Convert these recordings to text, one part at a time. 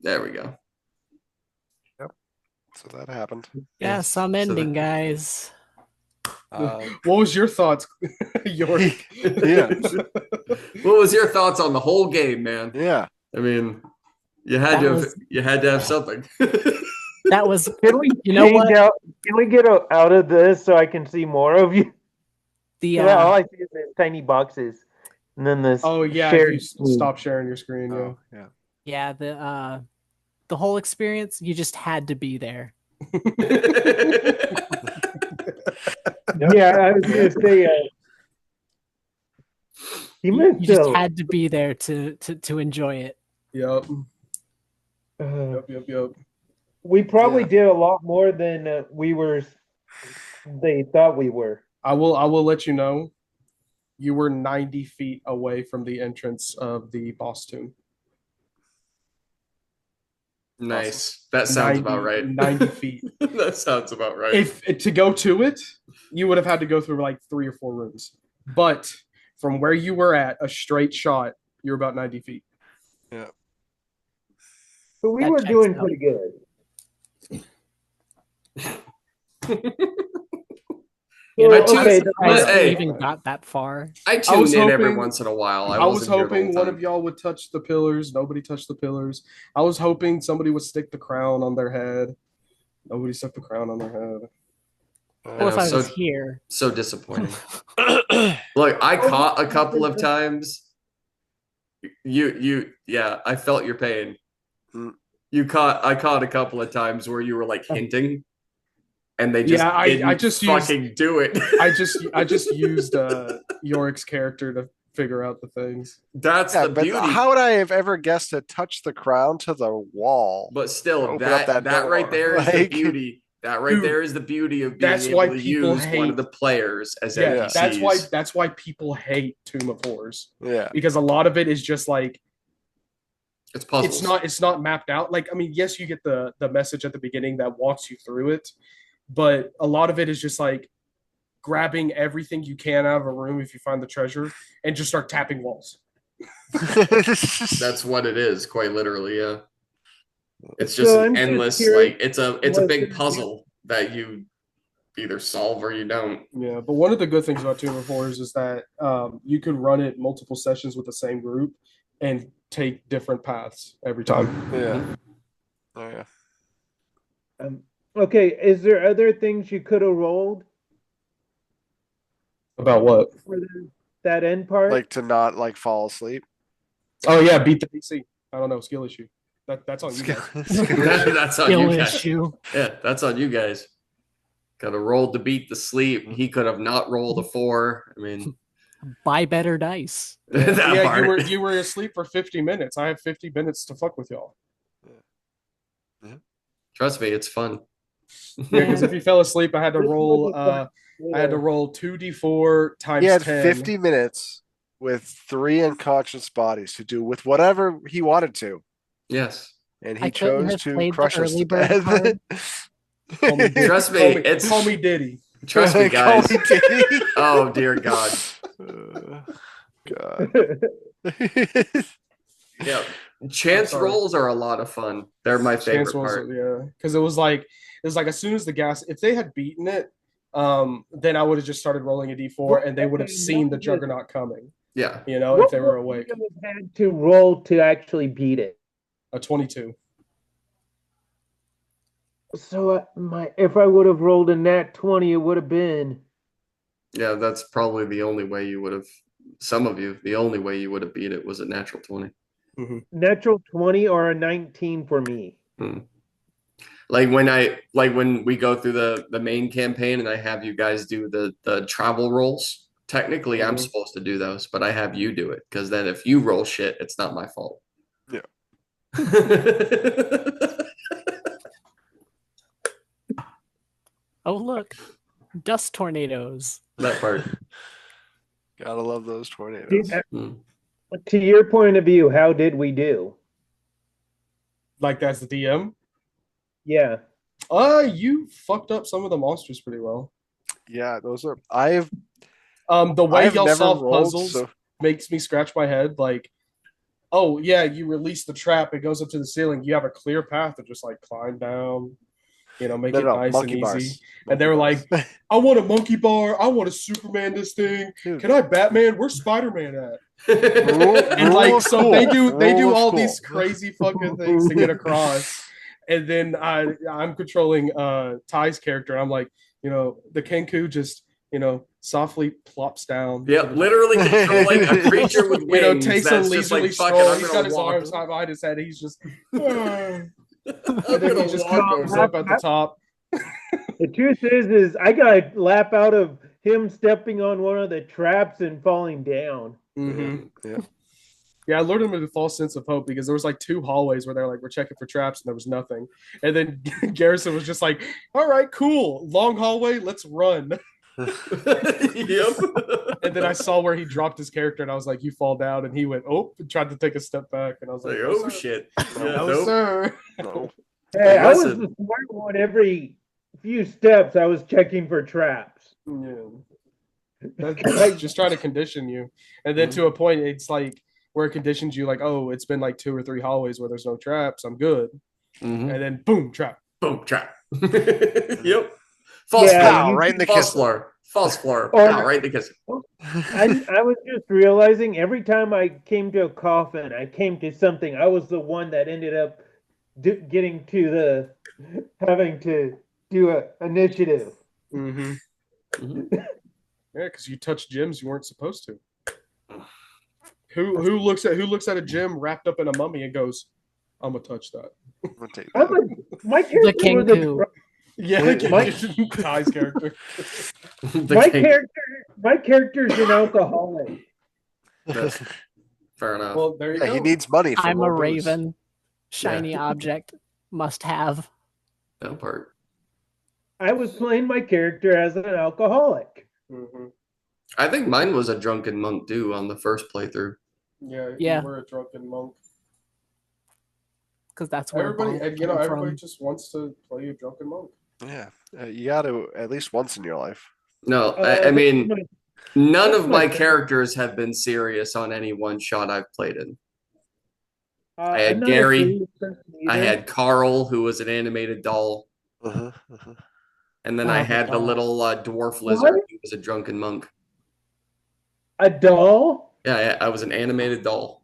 There we go. Yep. So that happened. Yeah. Yes, I'm So ending, guys. What was your thoughts, York? Yeah. what was your thoughts on the whole game, man? Yeah. I mean, That was you had to have something. that was. Can we You know what? Can we get out of this so I can see more of you? The 'Cause all I see is these tiny boxes, and then this. Oh yeah, if shared you screen. stop sharing your screen. Yeah. Oh, yeah. yeah the whole experience. You just had to be there. Yeah, I was gonna say. He meant You just to. had to be there to enjoy it. Yep. Uh, Yep. we probably Yeah. did a lot more than we were. They thought we were. I will let you know. You were 90 feet away from the entrance of the boss tomb. Nice. That sounds about right. 90 feet. That sounds about right. If to go to it, you would have had to go through like 3 or 4 rooms. But from where you were at, a straight shot, you're about 90 feet. Yeah. But we That were checks doing out. pretty good. You know, Well, okay, I hey. even got that far. I I tune was in every hoping- once in a while. I was wasn't here the hoping whole one time. of y'all would touch the pillars. Nobody touched the pillars. I was hoping somebody would stick the crown on their head. Nobody stuck the crown on their head. Well, if know, I so- was here, So disappointing. Look, I caught a couple of times. Yeah, I felt your pain. Mm. I caught a couple of times where you were like hinting, and they just Yeah, I just used- fucking do it. I just used Yorick's character to figure out the things. That's Yeah, the but beauty. how would I have ever guessed to touch the crown to the wall? But still, Open up that that right door. there is the Like- beauty. That right Dude, there is the beauty of being that's able why to people use one of the players as Yeah, NPCs. that's why people hate Tomb of Horrors. Yeah. Because a lot of it is just like It's puzzles. it's not mapped out. Like, I mean, yes, you get the message at the beginning that walks you through it, but a lot of it is just like grabbing everything you can out of a room if you find the treasure and just start tapping walls. That's what it is, quite literally. Yeah, it's just So an I'm just endless curious like it's a big what- puzzle that you either solve or you don't. Yeah, but one of the good things about Tomb of Horrors is that you could run it multiple sessions with the same group and take different paths every time. Yeah. Oh yeah. Okay, is there other things you could have rolled About what? for that end part? Like to not like fall asleep. Oh yeah, beat the PC. I don't know, skill issue. That's on you guys. That's on skill you guys. issue. Yeah, that's on you guys. Could have rolled to beat the sleep. He could have not rolled a 4. I mean, Buy better dice. that Yeah, part. you were asleep for 50 minutes. I have 50 minutes to fuck with y'all. Trust me, it's fun. Yeah, because if you fell asleep, I had to roll. I had to roll 2d4 times He had 10. 50 minutes with 3 unconscious bodies to do with whatever he wanted to, Yes. and I he couldn't chose have to played the crush us early to bird death. card. Call me Diddy. Trust me, Call me, it's- call me Diddy. Trust me, Call guys. me Diddy. Oh dear God. God. Yeah. Chance sorry. rolls are a lot of fun. They're my favorite Chance was, part. yeah, because it was like as soon as the gas, if they had beaten it, then I would have just started rolling a d4 and they would have seen the juggernaut coming. Yeah. You know, if they were awake. You had to roll to actually beat it. A 22. So if I would have rolled a nat 20, it would have been. Yeah, that's probably the only way you would have. Some of you, the only way you would have beat it was a natural 20. Natural 20 or a 19 for me. Like when we go through the main campaign and I have you guys do the travel rolls. Technically, I'm supposed to do those, but I have you do it because then if you roll shit, it's not my fault. Yeah. Oh look, dust tornadoes. That part. Gotta love those tornadoes. Hmm. To your point of view, how did we do? Like that's the DM. Yeah. You fucked up some of the monsters pretty well. Yeah, those are. The way I've y'all never solve rolled, puzzles so- makes me scratch my head. Like oh yeah, you release the trap, it goes up to the ceiling. You have a clear path to just like climb down, make it nice monkey and bars. easy. And they were like, I want a monkey bar. I want to Superman this thing. Dude. Can I Batman? Where's Spider-Man at? Rule And like, of so cool. they do Rule of all cool. these crazy fucking things to get across. And then I'm controlling Ty's character. I'm like, the Kenku just, softly plops down. Yeah, literally controlling a creature with wings. Takes a that's just leisurely like, fuck stroll. it, I'm He's gonna got his walk. arms tied behind his head. He's just, and I'm then gonna he just walk goes over. up at the top. The truth is I got a lap out of him stepping on one of the traps and falling down. Mm-hmm. Yeah. Yeah, I lured him with a false sense of hope because there was like 2 hallways where they're like, we're checking for traps, and there was nothing. And then Garrison was just like, all right, cool. Long hallway, let's run. Yep. And then I saw where he dropped his character, and I was like, you fall down. And he went, oh, and tried to take a step back. And I was Like, like, oh sir. shit. No, Yeah, No, nope. sir. No. Hey, I was Listen. the smart one. Every few steps, I was checking for traps. Yeah. That's just trying to condition you. And then to a point, it's like where it conditions you, like, oh, it's been like 2 or 3 hallways where there's no traps. I'm good. Mhm. And then boom, trap. Boom, trap. Yep. False Yeah, floor. you- right in the False kiss. floor. False floor. Or- Pow, right in the kiss. I was just realizing every time I came to a coffin, I came to something. I was the one that ended up getting to having to do a initiative. Mm-hmm. Mhm. Yeah, because you touched gems you weren't supposed to. Who looks at a gem wrapped up in a mummy and goes, I'm gonna touch that. I'll take My character was Kenku. Yeah, My- Ty's character. The my character's an alcoholic. That's fair enough. Well, there you Yeah, go. he needs money for I'm more a booze. raven. Shiny object. Must have. that part. I was playing my character as an alcoholic. Mhm. I think mine was a drunken monk too on the first playthrough. Yeah, Yeah. you were a drunken monk. Because that's where Everybody, Bonk and came everybody from. just wants to play a drunken monk. Yeah, you got to at least once in your life. No, I That's mean, my- none that's of my my thing. characters have been serious on any one shot I've played in. I had I'm not a Gary, serious person I either. had Carl, who was an animated doll, Uh-huh, uh-huh. and then Oh, I the had the doll. little dwarf lizard, who was a drunken monk. a doll. Yeah, I was an animated doll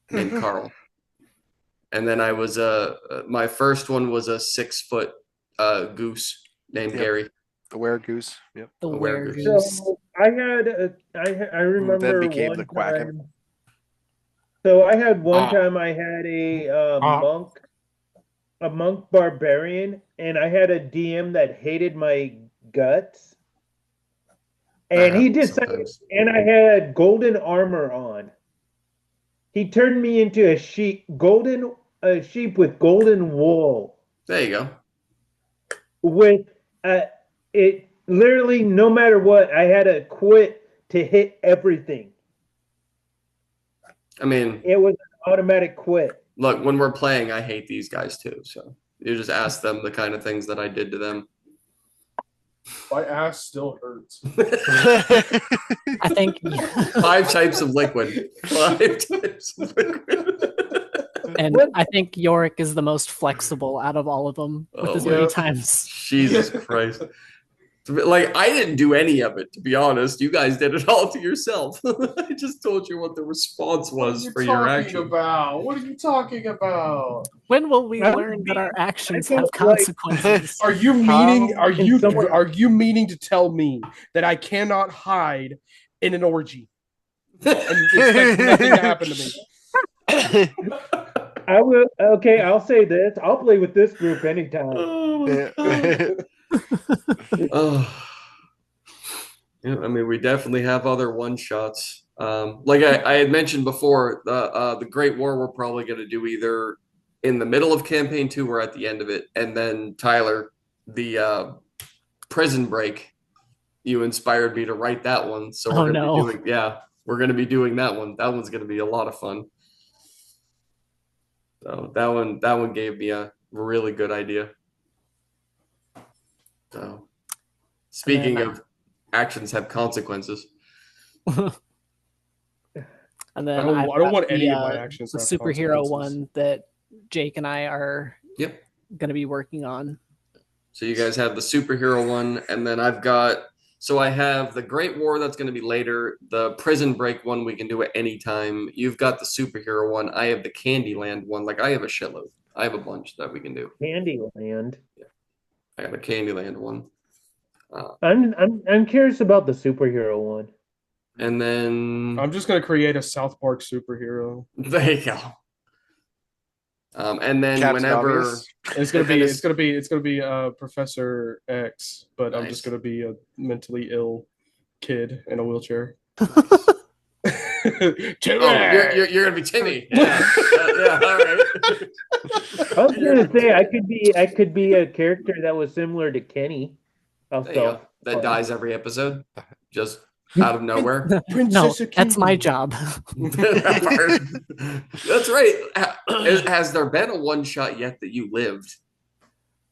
named Carl. And then I was my first one was a 6-foot goose named Yep. Gary. The weregoose. Yep. The Aware weregoose. So I had I remember became one the Quacken. time. So I had one Ah. time I had a Ah. monk barbarian, and I had a DM that hated my guts, and That he happens decided, sometimes. and I had golden armor on. He turned me into a sheep with golden wool. There you go. With it literally, no matter what, I had to quit to hit everything. I mean, It was an automatic quit. look, when we're playing, I hate these guys too. So you just ask them the kind of things that I did to them. My ass still hurts. I think 5 types of liquid. 5 types of liquid. and I think Yorick is the most flexible out of all of them with Oh, as many yeah. times. Jesus Christ. Like, I didn't do any of it, to be honest. You guys did it all to yourself. I just told you what the response was for your action. about? What are you talking about? When will we I learn that our actions felt have like- consequences? Are you meaning? Are Can you someone- are you meaning to tell me that I cannot hide in an orgy and expect nothing to happen to me? I will. Okay, I'll say this. I'll play with this group anytime. Oh, my God. Oh. Yeah, I mean, we definitely have other one shots. Like I had mentioned before, the Great War we're probably going to do either in the middle of campaign 2 or at the end of it. And then Tyler, the Prison Break, you inspired me to write that one. So we're Oh, gonna no. be doing, we're going to be doing that one. That one's going to be a lot of fun. So that one gave me a really good idea. So, speaking then- of actions have consequences, And then I don't I've want got any of my actions the to have superhero consequences. one that Jake and I are Yep. going to be working on. So you guys have the superhero one, and then I have the Great War that's going to be later. The Prison Break one we can do at any time. You've got the superhero one. I have the Candyland one. Like I have a shitload. I have a bunch that we can do. Candyland. I got a Candyland one. I'm curious about the superhero one. And then I'm just gonna create a South Park superhero. there you go. And then Captain whenever Obvious. It's gonna And then be it's- it's gonna be Professor X, but I'm Nice. just gonna be a mentally ill kid in a wheelchair. Timmy! you're gonna be Timmy. Yeah, yeah, all right. I was gonna say I could be a character that was similar to Kenny. There you go. That dies every episode, just out of nowhere. No, Princess that's my Akemi. job. That's right. Has there been a one shot yet that you lived?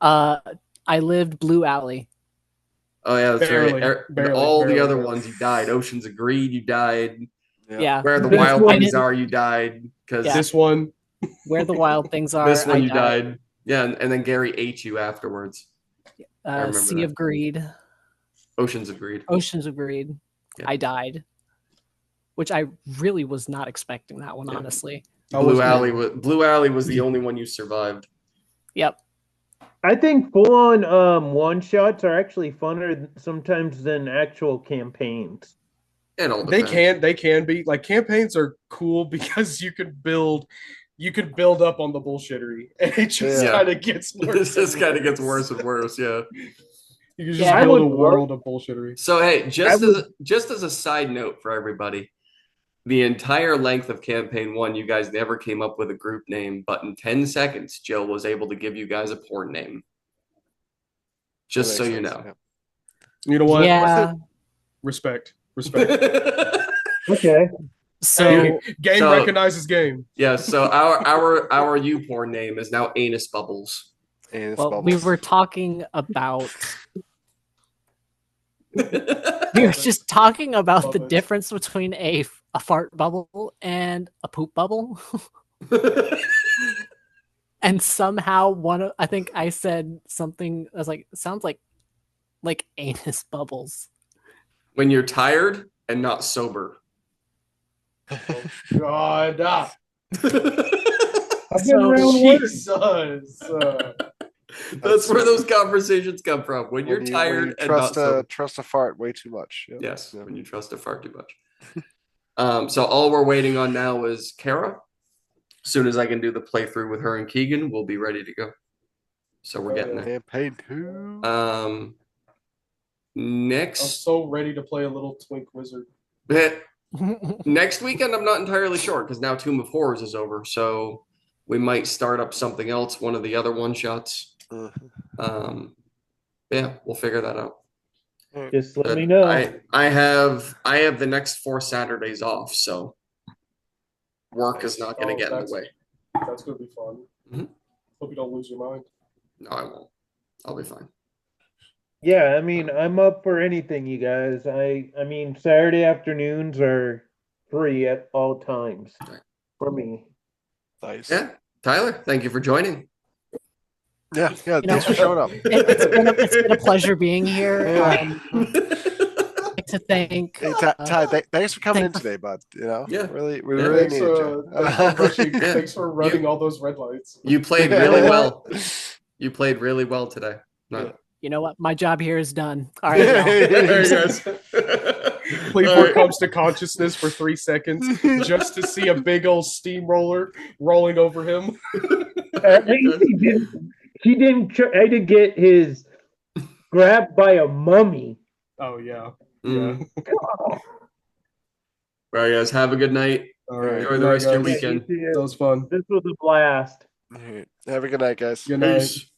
I lived Blue Alley. Oh yeah, that's Barely, right. barely, All barely, the other barely. ones you died. Oceans of Greed, you died. Yeah. Where the This Wild one- Things Are, you died. Because Yeah. This one, Where the Wild Things Are. this one I you died. Yeah, and then Gary ate you afterwards. I remember Sea that. of Greed. Oceans of Greed. Oceans of Greed. Yeah. I died. Which I really was not expecting that one, Yeah. honestly. Blue Alley was the only one you survived. Yep. I think full-on one shots are actually funner sometimes than actual campaigns. It all they depends. can be like campaigns are cool because you can build up on the bullshittery, and it just Yeah. kind of gets worse. This just and kind of gets worse. worse and worse. Yeah. You can just Yeah, I build a would love- world of bullshittery. So hey, just I as a side note for everybody, the entire length of campaign 1, you guys never came up with a group name, but in 10 seconds, Jill was able to give you guys a porn name. Just so That you makes know. sense, You know what? Yeah. Respect. Okay. So Game So- recognizes game. Yeah, so our you porn name is now Anus Bubbles. yeah. And it's well, we bubbles. were talking about we were just talking about Love the it. difference between a fart bubble and a poop bubble. And somehow I think I said something. I was like, sounds like anus bubbles. When you're tired and not sober. God, I've been So- around work. Jesus. That's where those conversations come from. When you're When you tired and not trust sober. trust a fart way too much. Yep. Yes, Yep. when you trust a fart too much. So all we're waiting on now is Kara. As soon as I can do the playthrough with her and Keegan, we'll be ready to go. So we're getting there. Campaign 2. Um, I'm next so ready to play a little twink wizard. next weekend, I'm not entirely sure because now Tomb of Horrors is over. So we might start up something else, one of the other one shots. Yeah, we'll figure that out. Just let But me know. I have the next 4 Saturdays off, so work is not going to get in the way. That's gonna be fun. Mhm. Hope you don't lose your mind. No, I won't. I'll be fine. Yeah, I mean, I'm up for anything, you guys. I mean, Saturday afternoons are free at all times Right. for me. Nice. Yeah, Tyler, thank you for joining. Yeah. know, Thanks for showing up. It's been a pleasure being here. Yeah. I'd like to thank. Hey, Ty, thanks for coming in thanks. today, bud. You know, Yeah. really, we Yeah. really Thanks, needed you. Yeah. thanks for running all those red lights. You played really well. You played really well today. No. You know what? My job here is done. All right. Yeah. now. There you guys. Cleveland All right. comes to consciousness for 3 seconds just to see a big old steamroller rolling over him. At least he didn't try to get his grabbed by a mummy. Oh yeah. Mm. All right, guys. Have a good night. All right. Enjoy the rest of your guys. weekend. That was fun. This was a blast. All right. Have a good night, guys. Good night. Peace.